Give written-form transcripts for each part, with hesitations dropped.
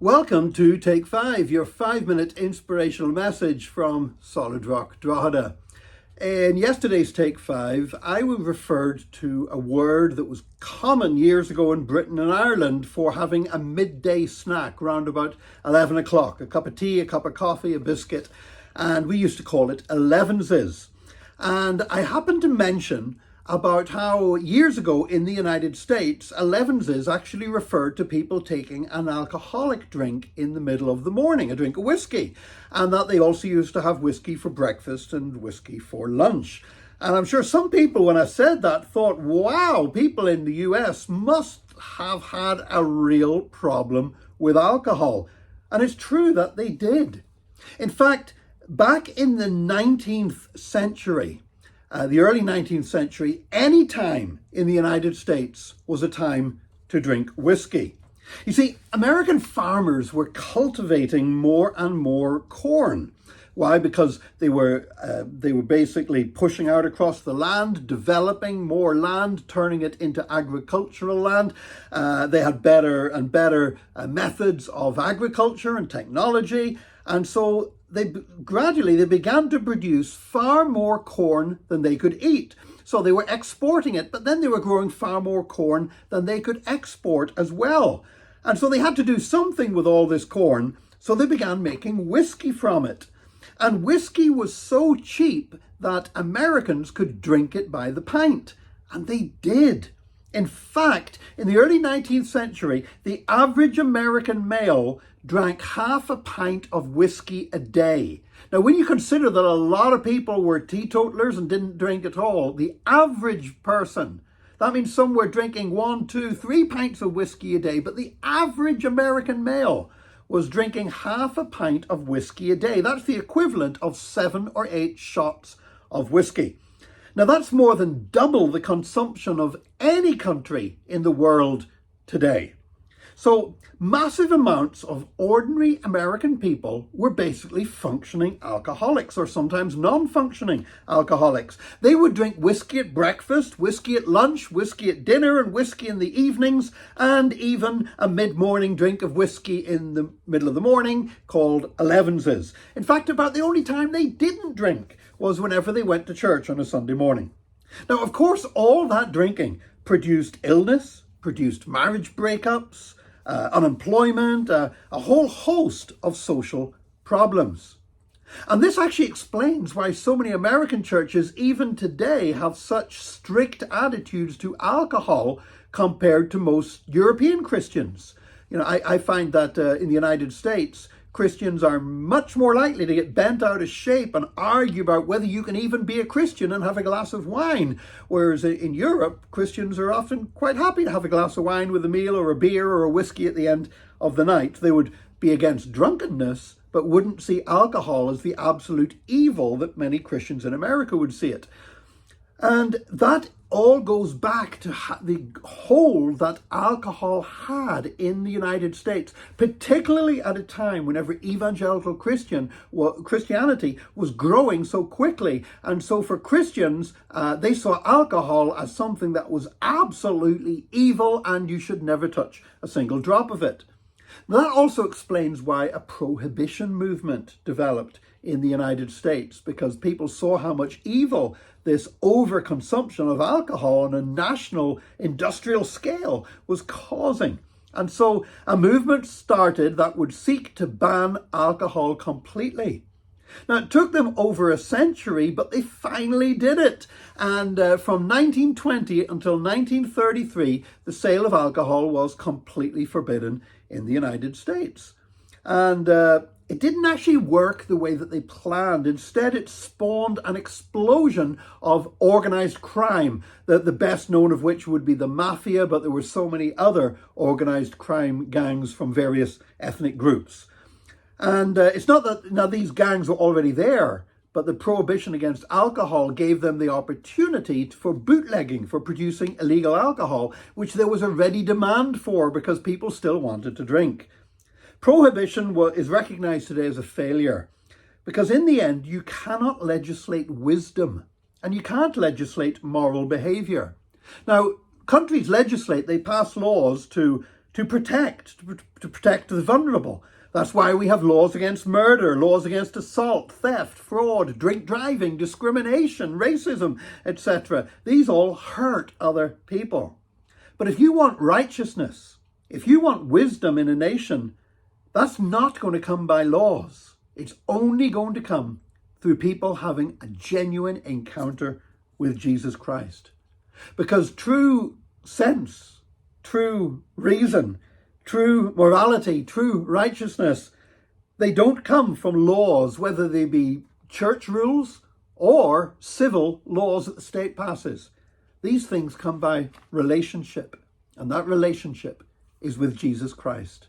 Welcome to Take 5, your 5-minute inspirational message from Solid Rock Drogheda. In yesterday's Take 5, I referred to a word that was common years ago in Britain and Ireland for having a midday snack around about 11 o'clock. A cup of tea, a cup of coffee, a biscuit, and we used to call it elevenses. And I happened to mention about how years ago in the United States, elevenses actually referred to people taking an alcoholic drink in the middle of the morning, a drink of whiskey, and that they also used to have whiskey for breakfast and whiskey for lunch. And I'm sure some people, when I said that, thought, wow, people in the US must have had a real problem with alcohol. And it's true that they did. In fact, back in the 19th century, the early 19th century, any time in the United States was a time to drink whiskey. You see, American farmers were cultivating more and more corn. Why? Because they were basically pushing out across the land, developing more land, turning it into agricultural land. They had better and better methods of agriculture and technology, and so they began to produce far more corn than they could eat. So they were exporting it, but then they were growing far more corn than they could export as well. And so they had to do something with all this corn, so they began making whiskey from it. And whiskey was so cheap that Americans could drink it by the pint. And they did. In fact, in the early 19th century, the average American male drank half a pint of whiskey a day. Now, when you consider that a lot of people were teetotalers and didn't drink at all, the average person, that means some were drinking 1, 2, 3 pints of whiskey a day, but the average American male was drinking half a pint of whiskey a day. That's the equivalent of 7 or 8 shots of whiskey. Now, that's more than double the consumption of any country in the world today. So massive amounts of ordinary American people were basically functioning alcoholics, or sometimes non-functioning alcoholics. They would drink whiskey at breakfast, whiskey at lunch, whiskey at dinner, and whiskey in the evenings, and even a mid-morning drink of whiskey in the middle of the morning called elevenses. In fact, about the only time they didn't drink was whenever they went to church on a Sunday morning. Now, of course, all that drinking produced illness, produced marriage breakups, unemployment, a whole host of social problems. And this actually explains why so many American churches, even today, have such strict attitudes to alcohol compared to most European Christians. You know, I find that in the United States, Christians are much more likely to get bent out of shape and argue about whether you can even be a Christian and have a glass of wine. Whereas in Europe, Christians are often quite happy to have a glass of wine with a meal or a beer or a whiskey at the end of the night. They would be against drunkenness, but wouldn't see alcohol as the absolute evil that many Christians in America would see it. And that all goes back to the hold that alcohol had in the United States, particularly at a time whenever evangelical Christianity was growing so quickly. And so for Christians, they saw alcohol as something that was absolutely evil and you should never touch a single drop of it. That also explains why a prohibition movement developed in the United States, because people saw how much evil this overconsumption of alcohol on a national industrial scale was causing. And so a movement started that would seek to ban alcohol completely. Now, it took them over a century, but they finally did it. And from 1920 until 1933, the sale of alcohol was completely forbidden in the United States. And it didn't actually work the way that they planned. Instead, it spawned an explosion of organized crime, the best known of which would be the mafia, but there were so many other organized crime gangs from various ethnic groups. And it's not that now these gangs were already there, but the prohibition against alcohol gave them the opportunity for bootlegging, for producing illegal alcohol, which there was a ready demand for because people still wanted to drink. Prohibition is recognized today as a failure because in the end, you cannot legislate wisdom and you can't legislate moral behavior. Now, countries legislate, they pass laws to to protect the vulnerable. That's why we have laws against murder, laws against assault, theft, fraud, drink driving, discrimination, racism, etc. These all hurt other people. But if you want righteousness, if you want wisdom in a nation, that's not going to come by laws. It's only going to come through people having a genuine encounter with Jesus Christ. Because true sense, true reason, true morality, true righteousness, they don't come from laws, whether they be church rules or civil laws that the state passes. These things come by relationship, and that relationship is with Jesus Christ.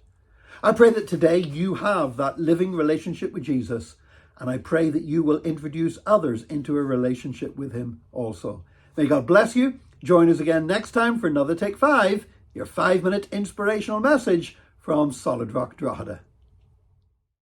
I pray that today you have that living relationship with Jesus, and I pray that you will introduce others into a relationship with him also. May God bless you. Join us again next time for another Take 5, your 5-minute inspirational message from Solid Rock Drogheda.